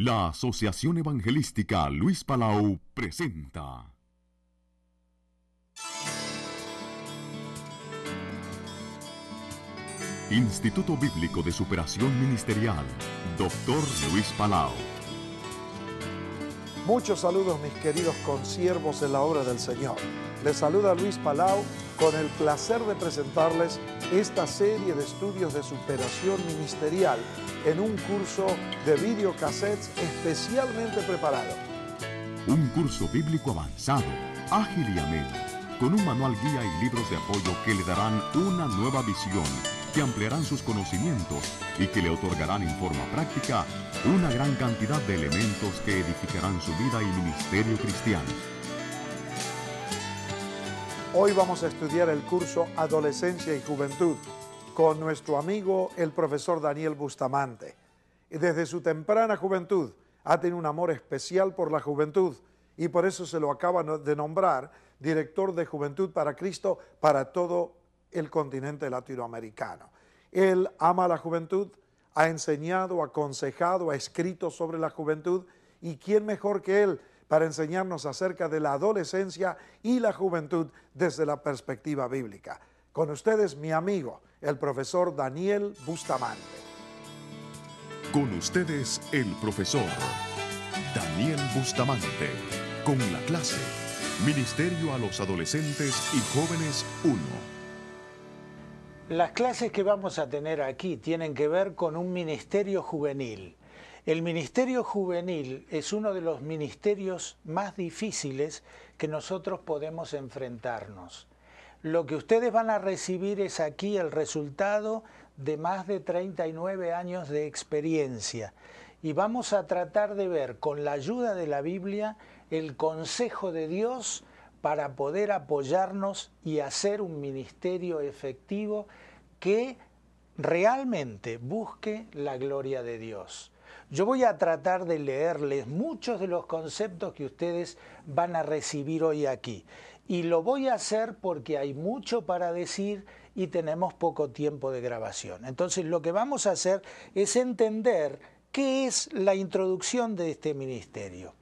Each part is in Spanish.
La Asociación Evangelística Luis Palau presenta Instituto Bíblico de Superación Ministerial, Dr. Luis Palau. Muchos saludos, mis queridos consiervos en la obra del Señor. Les saluda Luis Palau con el placer de presentarles esta serie de estudios de superación ministerial en un curso de videocassettes especialmente preparado. Un curso bíblico avanzado, ágil y ameno, con un manual guía y libros de apoyo que le darán una nueva visión, que ampliarán sus conocimientos y que le otorgarán en forma práctica una gran cantidad de elementos que edificarán su vida y ministerio cristiano. Hoy vamos a estudiar el curso Adolescencia y Juventud con nuestro amigo el profesor Daniel Bustamante. Desde su temprana juventud ha tenido un amor especial por la juventud y por eso se lo acaba de nombrar director de Juventud para Cristo para todo el continente latinoamericano. Él ama la juventud, ha enseñado, aconsejado, ha escrito sobre la juventud, y quién mejor que él para enseñarnos acerca de la adolescencia y la juventud desde la perspectiva bíblica. Con ustedes, mi amigo, el profesor Daniel Bustamante. Con ustedes, el profesor Daniel Bustamante, con la clase Ministerio a los Adolescentes y Jóvenes 1. Las clases que vamos a tener aquí tienen que ver con un ministerio juvenil. El ministerio juvenil es uno de los ministerios más difíciles que nosotros podemos enfrentarnos. Lo que ustedes van a recibir es aquí el resultado de más de 39 años de experiencia. Y vamos a tratar de ver con la ayuda de la Biblia el consejo de Dios para poder apoyarnos y hacer un ministerio efectivo que realmente busque la gloria de Dios. Yo voy a tratar de leerles muchos de los conceptos que ustedes van a recibir hoy aquí. Y lo voy a hacer porque hay mucho para decir y tenemos poco tiempo de grabación. Entonces lo que vamos a hacer es entender qué es la introducción de este ministerio.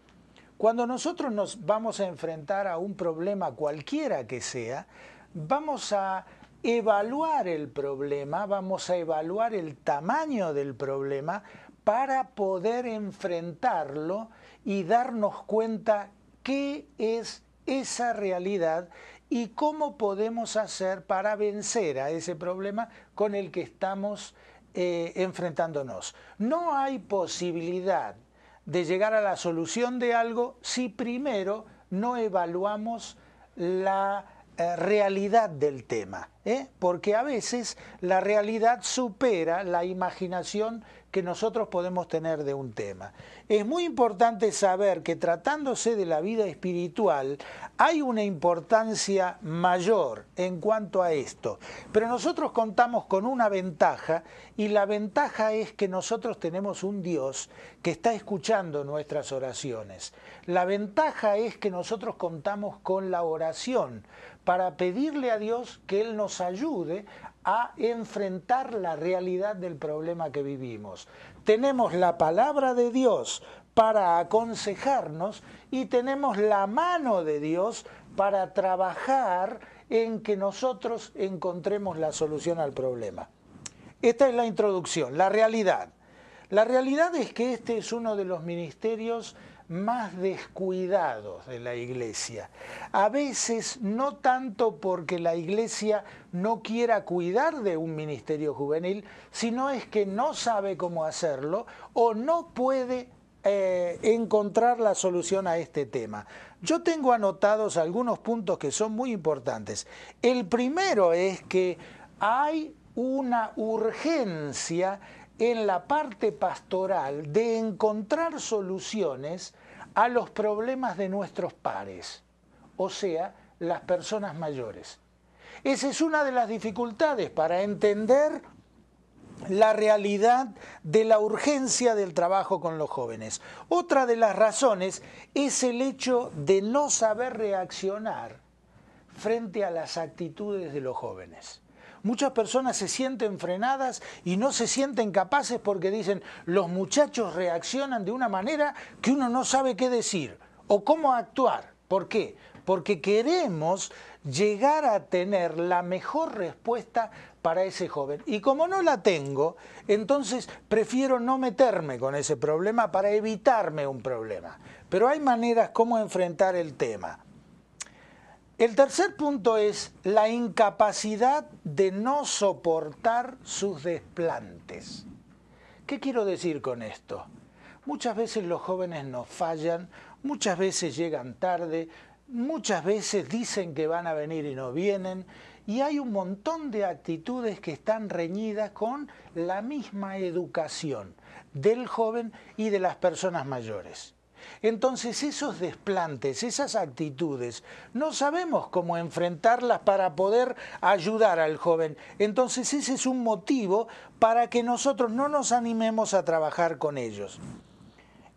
Cuando nosotros nos vamos a enfrentar a un problema cualquiera que sea, vamos a evaluar el problema, vamos a evaluar el tamaño del problema para poder enfrentarlo y darnos cuenta qué es esa realidad y cómo podemos hacer para vencer a ese problema con el que estamos enfrentándonos. No hay posibilidad de llegar a la solución de algo si primero no evaluamos la realidad del tema, porque a veces la realidad supera la imaginación que nosotros podemos tener de un tema. Es muy importante saber que tratándose de la vida espiritual hay una importancia mayor en cuanto a esto, pero nosotros contamos con una ventaja, y la ventaja es que nosotros tenemos un Dios que está escuchando nuestras oraciones. La ventaja es que nosotros contamos con la oración para pedirle a Dios que Él nos ayude a enfrentar la realidad del problema que vivimos. Tenemos la palabra de Dios para aconsejarnos y tenemos la mano de Dios para trabajar en que nosotros encontremos la solución al problema. Esta es la introducción, la realidad. La realidad es que este es uno de los ministerios más descuidados de la iglesia. A veces no tanto porque la iglesia no quiera cuidar de un ministerio juvenil, sino es que no sabe cómo hacerlo o no puede encontrar la solución a este tema. Yo tengo anotados algunos puntos que son muy importantes. El primero es que hay una urgencia en la parte pastoral de encontrar soluciones a los problemas de nuestros pares, o sea, las personas mayores. Esa es una de las dificultades para entender la realidad de la urgencia del trabajo con los jóvenes. Otra de las razones es el hecho de no saber reaccionar frente a las actitudes de los jóvenes. Muchas personas se sienten frenadas y no se sienten capaces porque dicen, los muchachos reaccionan de una manera que uno no sabe qué decir o cómo actuar. ¿Por qué? Porque queremos llegar a tener la mejor respuesta para ese joven. Y como no la tengo, entonces prefiero no meterme con ese problema para evitarme un problema. Pero hay maneras como enfrentar el tema. El tercer punto es la incapacidad de no soportar sus desplantes. ¿Qué quiero decir con esto? Muchas veces los jóvenes nos fallan, muchas veces llegan tarde, muchas veces dicen que van a venir y no vienen, y hay un montón de actitudes que están reñidas con la misma educación del joven y de las personas mayores. Entonces esos desplantes, esas actitudes, no sabemos cómo enfrentarlas para poder ayudar al joven. Entonces ese es un motivo para que nosotros no nos animemos a trabajar con ellos.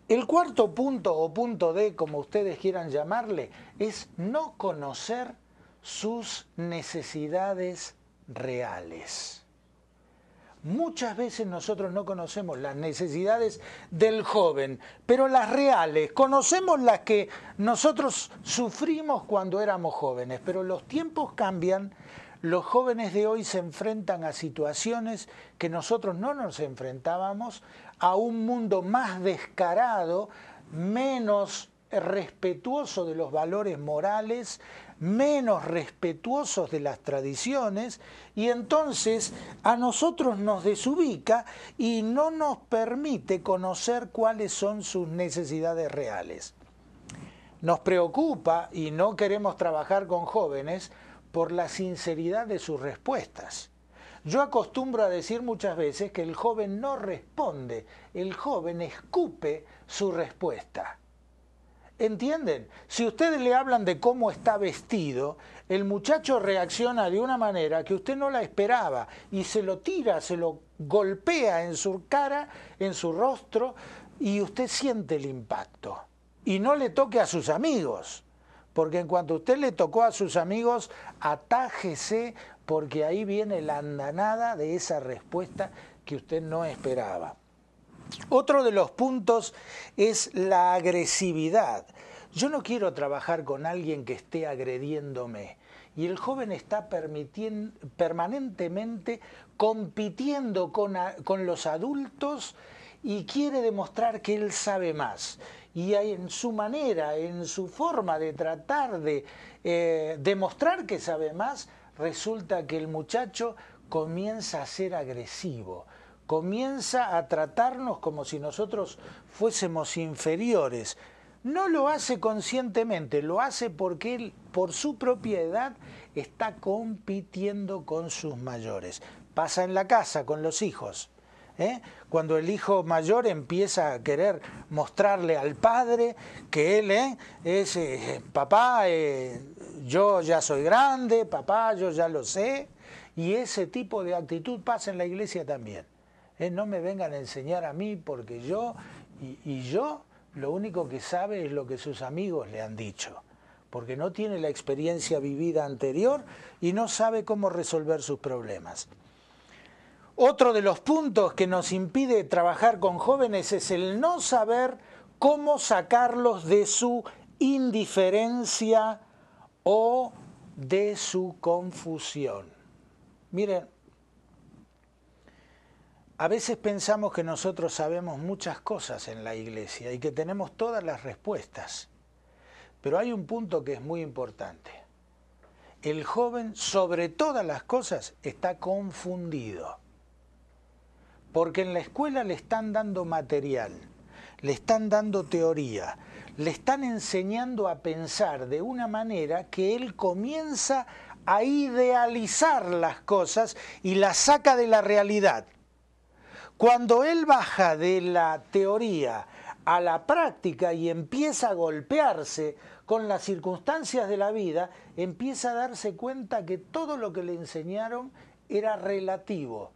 El cuarto punto, o punto D, como ustedes quieran llamarle, es no conocer sus necesidades reales. Muchas veces nosotros no conocemos las necesidades del joven, pero las reales, conocemos las que nosotros sufrimos cuando éramos jóvenes, pero los tiempos cambian, los jóvenes de hoy se enfrentan a situaciones que nosotros no nos enfrentábamos, a un mundo más descarado, menos respetuoso de los valores morales, menos respetuosos de las tradiciones, y entonces a nosotros nos desubica y no nos permite conocer cuáles son sus necesidades reales. Nos preocupa y no queremos trabajar con jóvenes por la sinceridad de sus respuestas. Yo acostumbro a decir muchas veces que el joven no responde, el joven escupe su respuesta. ¿Entienden? Si ustedes le hablan de cómo está vestido, el muchacho reacciona de una manera que usted no la esperaba y se lo tira, se lo golpea en su cara, en su rostro, y usted siente el impacto. Y no le toque a sus amigos, porque en cuanto usted le tocó a sus amigos, atájese, porque ahí viene la andanada de esa respuesta que usted no esperaba. Otro de los puntos es la agresividad. Yo no quiero trabajar con alguien que esté agrediéndome. Y el joven está permanentemente compitiendo con los adultos y quiere demostrar que él sabe más. Y en su manera, en su forma de tratar de demostrar que sabe más, resulta que el muchacho comienza a ser agresivo. Comienza a tratarnos como si nosotros fuésemos inferiores. No lo hace conscientemente, lo hace porque él, por su propia edad, está compitiendo con sus mayores. Pasa en la casa con los hijos. Cuando el hijo mayor empieza a querer mostrarle al padre que él es papá, yo ya soy grande, papá, yo ya lo sé, y ese tipo de actitud pasa en la iglesia también. No me vengan a enseñar a mí porque yo lo único que sabe es lo que sus amigos le han dicho, porque no tiene la experiencia vivida anterior y no sabe cómo resolver sus problemas. Otro de los puntos que nos impide trabajar con jóvenes es el no saber cómo sacarlos de su indiferencia o de su confusión. Miren, a veces pensamos que nosotros sabemos muchas cosas en la iglesia y que tenemos todas las respuestas, pero hay un punto que es muy importante. El joven, sobre todas las cosas, está confundido. Porque en la escuela le están dando material, le están dando teoría, le están enseñando a pensar de una manera que él comienza a idealizar las cosas y las saca de la realidad. Cuando él baja de la teoría a la práctica y empieza a golpearse con las circunstancias de la vida, empieza a darse cuenta que todo lo que le enseñaron era relativo,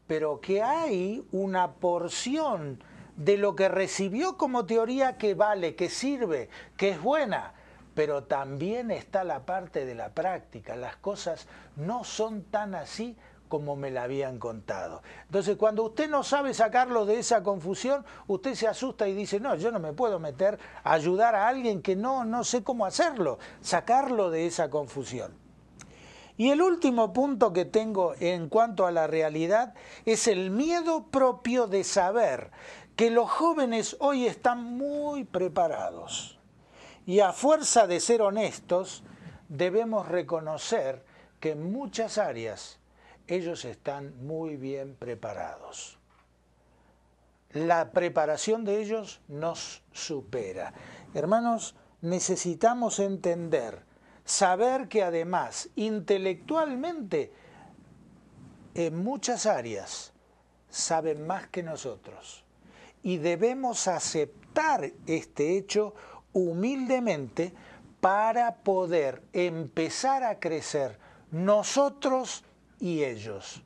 pero que hay una porción de lo que recibió como teoría que vale, que sirve, que es buena, pero también está la parte de la práctica. Las cosas no son tan así como me la habían contado. Entonces, cuando usted no sabe sacarlo de esa confusión, usted se asusta y dice, no, yo no me puedo meter a ayudar a alguien que no sé cómo hacerlo, sacarlo de esa confusión. Y el último punto que tengo en cuanto a la realidad es el miedo propio de saber que los jóvenes hoy están muy preparados. Y a fuerza de ser honestos, debemos reconocer que en muchas áreas ellos están muy bien preparados. La preparación de ellos nos supera. Hermanos, necesitamos entender, saber que además, intelectualmente, en muchas áreas, saben más que nosotros. Y debemos aceptar este hecho humildemente para poder empezar a crecer nosotros y ellos.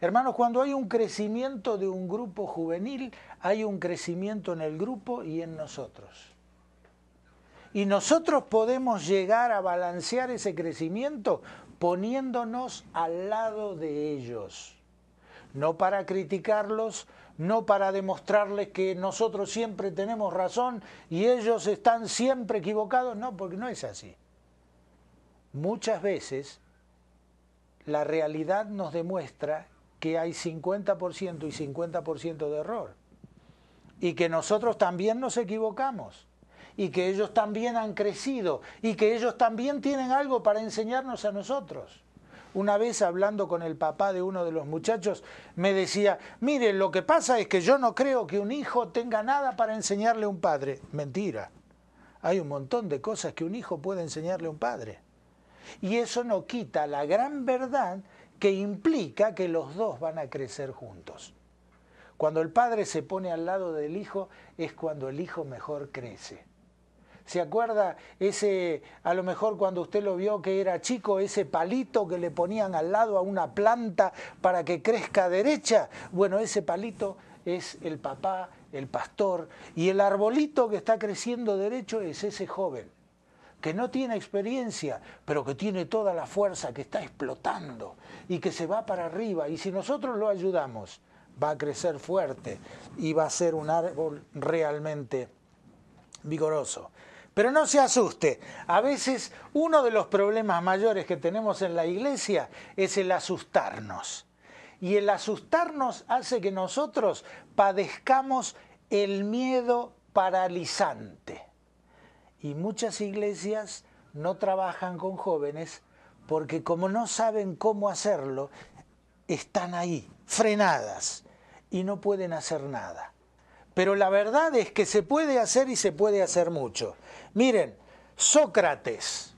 Hermanos, cuando hay un crecimiento de un grupo juvenil, hay un crecimiento en el grupo y en nosotros. Y nosotros podemos llegar a balancear ese crecimiento poniéndonos al lado de ellos. No para criticarlos, no para demostrarles que nosotros siempre tenemos razón y ellos están siempre equivocados, no, porque no es así. Muchas veces la realidad nos demuestra que hay 50% y 50% de error y que nosotros también nos equivocamos y que ellos también han crecido y que ellos también tienen algo para enseñarnos a nosotros. Una vez hablando con el papá de uno de los muchachos, me decía, mire, lo que pasa es que yo no creo que un hijo tenga nada para enseñarle a un padre. Mentira. Hay un montón de cosas que un hijo puede enseñarle a un padre. Y eso no quita la gran verdad que implica que los dos van a crecer juntos. Cuando el padre se pone al lado del hijo, es cuando el hijo mejor crece. ¿Se acuerda ese, a lo mejor cuando usted lo vio que era chico, ese palito que le ponían al lado a una planta para que crezca derecha? Bueno, ese palito es el papá, el pastor, y el arbolito que está creciendo derecho es ese joven, que no tiene experiencia, pero que tiene toda la fuerza, que está explotando y que se va para arriba. Y si nosotros lo ayudamos, va a crecer fuerte y va a ser un árbol realmente vigoroso. Pero no se asuste, a veces uno de los problemas mayores que tenemos en la iglesia es el asustarnos. Y el asustarnos hace que nosotros padezcamos el miedo paralizante. Y muchas iglesias no trabajan con jóvenes porque como no saben cómo hacerlo, están ahí, frenadas, y no pueden hacer nada. Pero la verdad es que se puede hacer y se puede hacer mucho. Miren, Sócrates,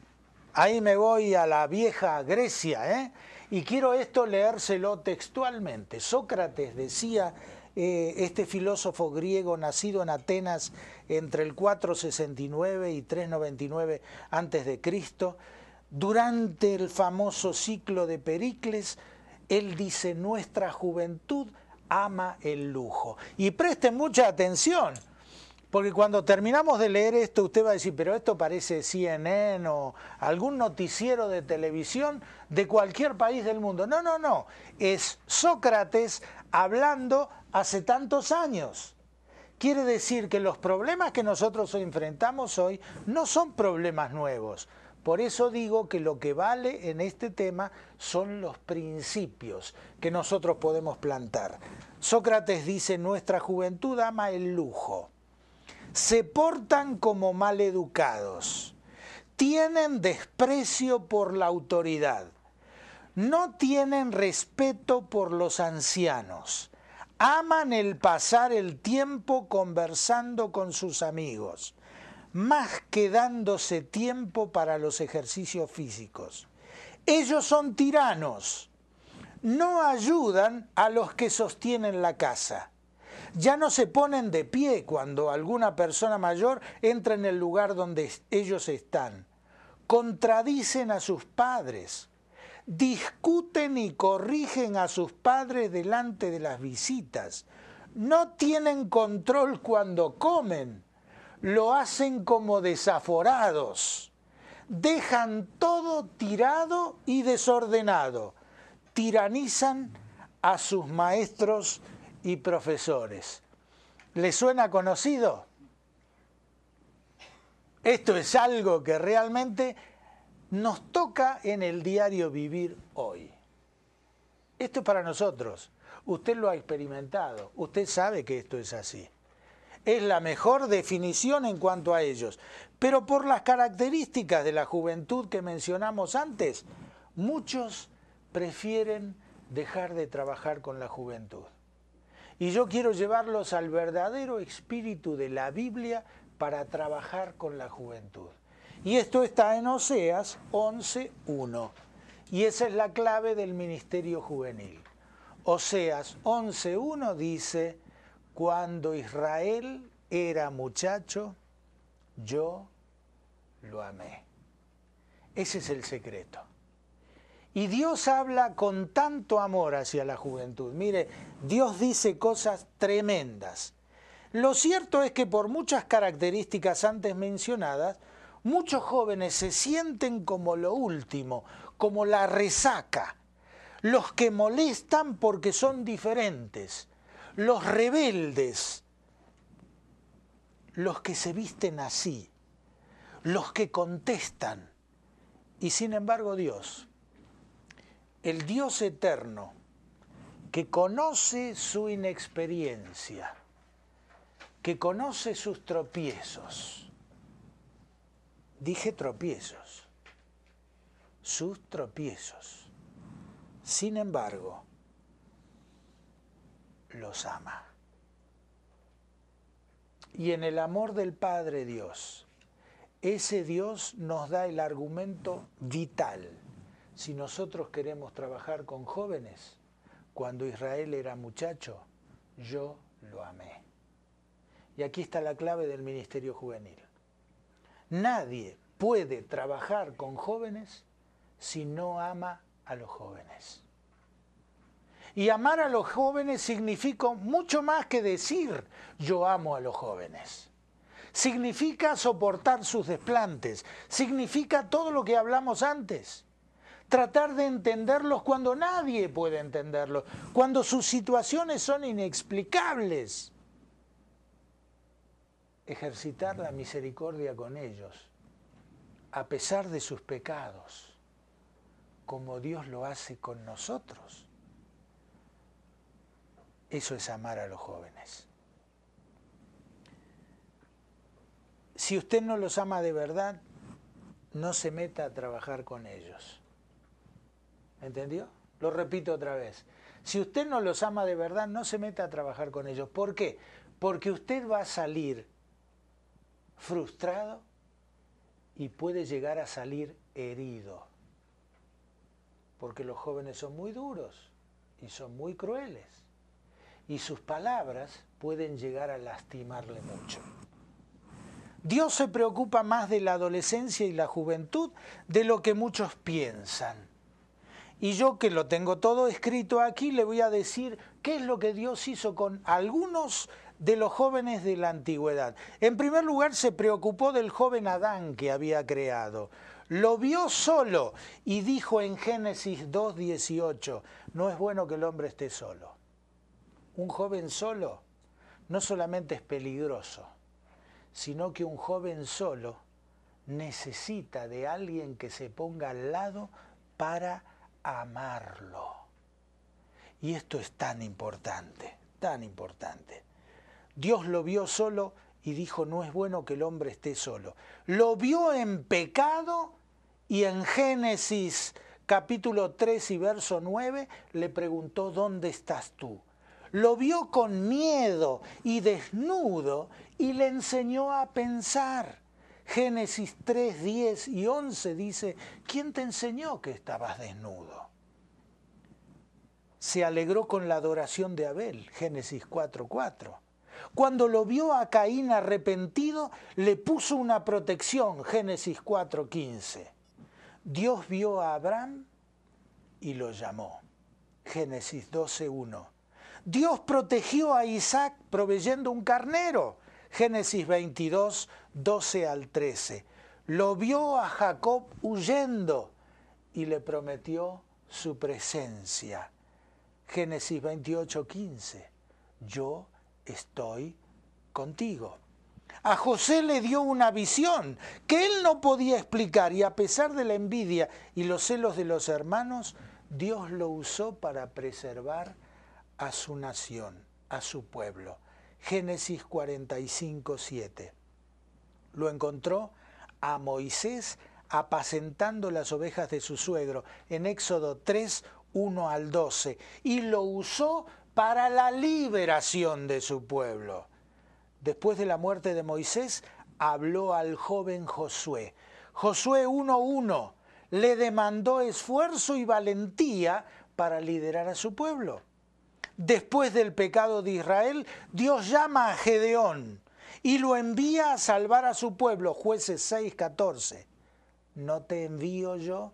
ahí me voy a la vieja Grecia, y quiero esto leérselo textualmente. Sócrates decía, este filósofo griego nacido en Atenas entre el 469 y 399 a.C., durante el famoso ciclo de Pericles, él dice, nuestra juventud ama el lujo. Y presten mucha atención, porque cuando terminamos de leer esto, usted va a decir, pero esto parece CNN o algún noticiero de televisión de cualquier país del mundo. No, no, no. Es Sócrates hablando hace tantos años. Quiere decir que los problemas que nosotros enfrentamos hoy no son problemas nuevos. Por eso digo que lo que vale en este tema son los principios que nosotros podemos plantar. Sócrates dice, nuestra juventud ama el lujo. Se portan como maleducados. Tienen desprecio por la autoridad. No tienen respeto por los ancianos. Aman el pasar el tiempo conversando con sus amigos, más que dándose tiempo para los ejercicios físicos. Ellos son tiranos, no ayudan a los que sostienen la casa. Ya no se ponen de pie cuando alguna persona mayor entra en el lugar donde ellos están. Contradicen a sus padres, discuten y corrigen a sus padres delante de las visitas. No tienen control cuando comen. Lo hacen como desaforados. Dejan todo tirado y desordenado. tiranizan a sus maestros y profesores. ¿Les suena conocido? Esto es algo que realmente nos toca en el diario vivir hoy. Esto es para nosotros. Usted lo ha experimentado. Usted sabe que esto es así. Es la mejor definición en cuanto a ellos. Pero por las características de la juventud que mencionamos antes, muchos prefieren dejar de trabajar con la juventud. Y yo quiero llevarlos al verdadero espíritu de la Biblia para trabajar con la juventud. Y esto está en Oseas 11:1. Y esa es la clave del ministerio juvenil. Oseas 11:1 dice: cuando Israel era muchacho, yo lo amé. Ese es el secreto. Y Dios habla con tanto amor hacia la juventud. Mire, Dios dice cosas tremendas. Lo cierto es que por muchas características antes mencionadas, muchos jóvenes se sienten como lo último, como la resaca, los que molestan porque son diferentes, los rebeldes, los que se visten así, los que contestan. Y sin embargo Dios, el Dios eterno, que conoce su inexperiencia, que conoce sus tropiezos, dije tropiezos, sus tropiezos, sin embargo, los ama. Y en el amor del Padre Dios, ese Dios nos da el argumento vital. Si nosotros queremos trabajar con jóvenes, cuando Israel era muchacho, yo lo amé. Y aquí está la clave del ministerio juvenil. Nadie puede trabajar con jóvenes si no ama a los jóvenes. Y amar a los jóvenes significa mucho más que decir yo amo a los jóvenes. Significa soportar sus desplantes, significa todo lo que hablamos antes. Tratar de entenderlos cuando nadie puede entenderlos, cuando sus situaciones son inexplicables. Ejercitar la misericordia con ellos, a pesar de sus pecados, como Dios lo hace con nosotros. Eso es amar a los jóvenes. Si usted no los ama de verdad, no se meta a trabajar con ellos. ¿Entendió? Lo repito otra vez. Si usted no los ama de verdad, no se meta a trabajar con ellos. ¿Por qué? Porque usted va a salir frustrado y puede llegar a salir herido. Porque los jóvenes son muy duros y son muy crueles. Y sus palabras pueden llegar a lastimarle mucho. Dios se preocupa más de la adolescencia y la juventud de lo que muchos piensan. Y yo, que lo tengo todo escrito aquí, le voy a decir qué es lo que Dios hizo con algunos de los jóvenes de la antigüedad. En primer lugar, se preocupó del joven Adán que había creado. Lo vio solo y dijo en Génesis 2:18, no es bueno que el hombre esté solo. Un joven solo no solamente es peligroso, sino que un joven solo necesita de alguien que se ponga al lado para amarlo. Y esto es tan importante, tan importante. Dios lo vio solo y dijo, no es bueno que el hombre esté solo. Lo vio en pecado y en Génesis capítulo 3 y verso 9 le preguntó, ¿dónde estás tú? Lo vio con miedo y desnudo y le enseñó a pensar. Génesis 3, 10 y 11 dice, ¿quién te enseñó que estabas desnudo? Se alegró con la adoración de Abel, Génesis 4:4. Cuando lo vio a Caín arrepentido, le puso una protección, Génesis 4:15. Dios vio a Abraham y lo llamó, Génesis 12:1. Dios protegió a Isaac proveyendo un carnero, Génesis 22, 12 al 13. Lo vio a Jacob huyendo y le prometió su presencia. Génesis 28:15. Yo estoy contigo. A José le dio una visión que él no podía explicar y a pesar de la envidia y los celos de los hermanos, Dios lo usó para preservar a su nación, a su pueblo. Génesis 45:7. Lo encontró a Moisés apacentando las ovejas de su suegro en Éxodo 3:1 al 12 y lo usó para la liberación de su pueblo. Después de la muerte de Moisés, habló al joven Josué. Josué 1:1 le demandó esfuerzo y valentía para liderar a su pueblo. Después del pecado de Israel, Dios llama a Gedeón y lo envía a salvar a su pueblo. Jueces 6:14. ¿No te envío yo?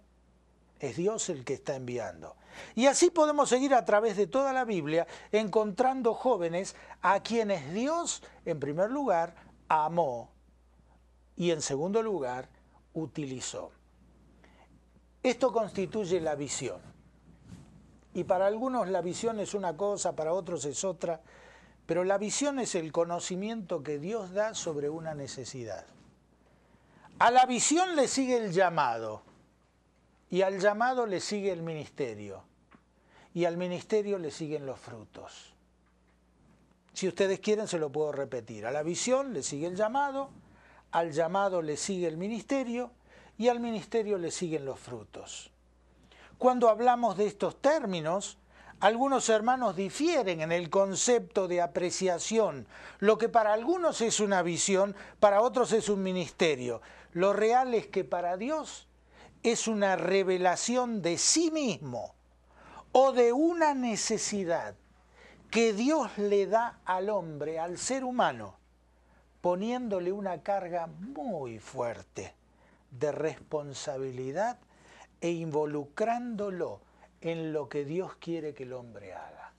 Es Dios el que está enviando. Y así podemos seguir a través de toda la Biblia encontrando jóvenes a quienes Dios, en primer lugar, amó y en segundo lugar, utilizó. Esto constituye la visión. Y para algunos la visión es una cosa, para otros es otra, pero la visión es el conocimiento que Dios da sobre una necesidad. A la visión le sigue el llamado. Y al llamado le sigue el ministerio. Y al ministerio le siguen los frutos. Si ustedes quieren, se lo puedo repetir. A la visión le sigue el llamado, al llamado le sigue el ministerio, y al ministerio le siguen los frutos. Cuando hablamos de estos términos, algunos hermanos difieren en el concepto de apreciación. Lo que para algunos es una visión, para otros es un ministerio. Lo real es que para Dios es una revelación de sí mismo o de una necesidad que Dios le da al hombre, al ser humano, poniéndole una carga muy fuerte de responsabilidad e involucrándolo en lo que Dios quiere que el hombre haga.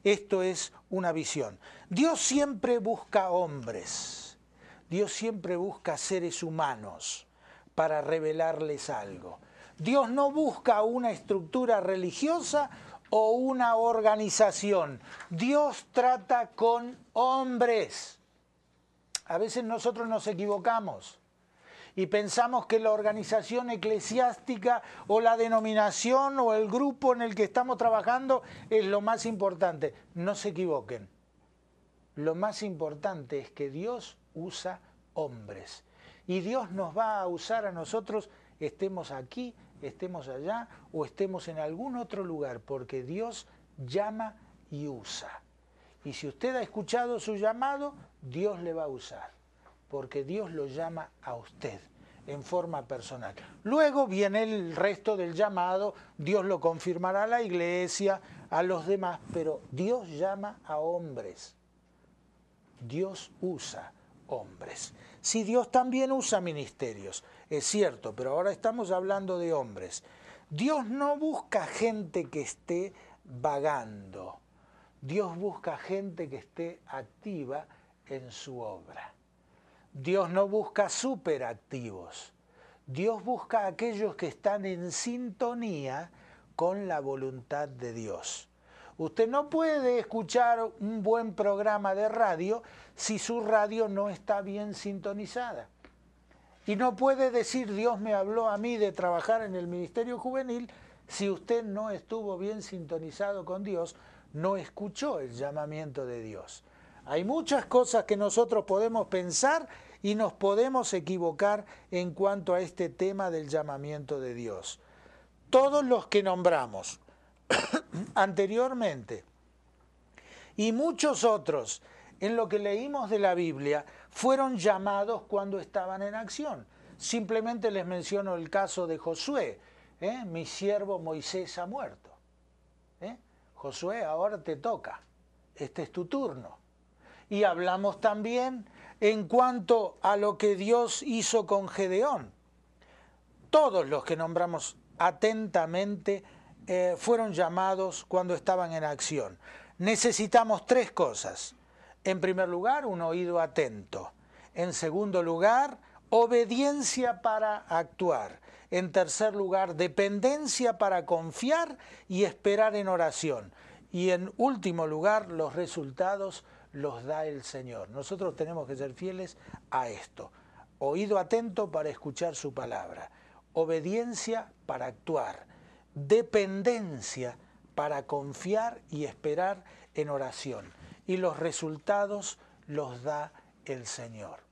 Esto es una visión. Dios siempre busca hombres, Dios siempre busca seres humanos para revelarles algo. Dios no busca una estructura religiosa o una organización. Dios trata con hombres. A veces nosotros nos equivocamos y pensamos que la organización eclesiástica o la denominación o el grupo en el que estamos trabajando es lo más importante. No se equivoquen. Lo más importante es que Dios usa hombres. Y Dios nos va a usar a nosotros, estemos aquí, estemos allá o estemos en algún otro lugar, porque Dios llama y usa. Y si usted ha escuchado su llamado, Dios le va a usar, porque Dios lo llama a usted en forma personal. Luego viene el resto del llamado, Dios lo confirmará a la iglesia, a los demás, pero Dios llama a hombres. Dios usa hombres. Sí, Dios también usa ministerios, es cierto, pero ahora estamos hablando de hombres. Dios no busca gente que esté vagando. Dios busca gente que esté activa en su obra. Dios no busca superactivos. Dios busca a aquellos que están en sintonía con la voluntad de Dios. Usted no puede escuchar un buen programa de radio si su radio no está bien sintonizada. Y no puede decir Dios me habló a mí de trabajar en el ministerio juvenil si usted no estuvo bien sintonizado con Dios, no escuchó el llamamiento de Dios. Hay muchas cosas que nosotros podemos pensar y nos podemos equivocar en cuanto a este tema del llamamiento de Dios. Todos los que nombramos anteriormente y muchos otros en lo que leímos de la Biblia fueron llamados cuando estaban en acción. Simplemente les menciono el caso de Josué. Mi siervo Moisés ha muerto. Josué, ahora te toca. Este es tu turno. Y hablamos también en cuanto a lo que Dios hizo con Gedeón. Todos los que nombramos atentamente fueron llamados cuando estaban en acción. Necesitamos tres cosas. En primer lugar, un oído atento. En segundo lugar, obediencia para actuar. En tercer lugar, dependencia para confiar y esperar en oración. Y en último lugar, los resultados los da el Señor. Nosotros tenemos que ser fieles a esto. Oído atento para escuchar su palabra. Obediencia para actuar. Dependencia para confiar y esperar en oración. Y los resultados los da el Señor.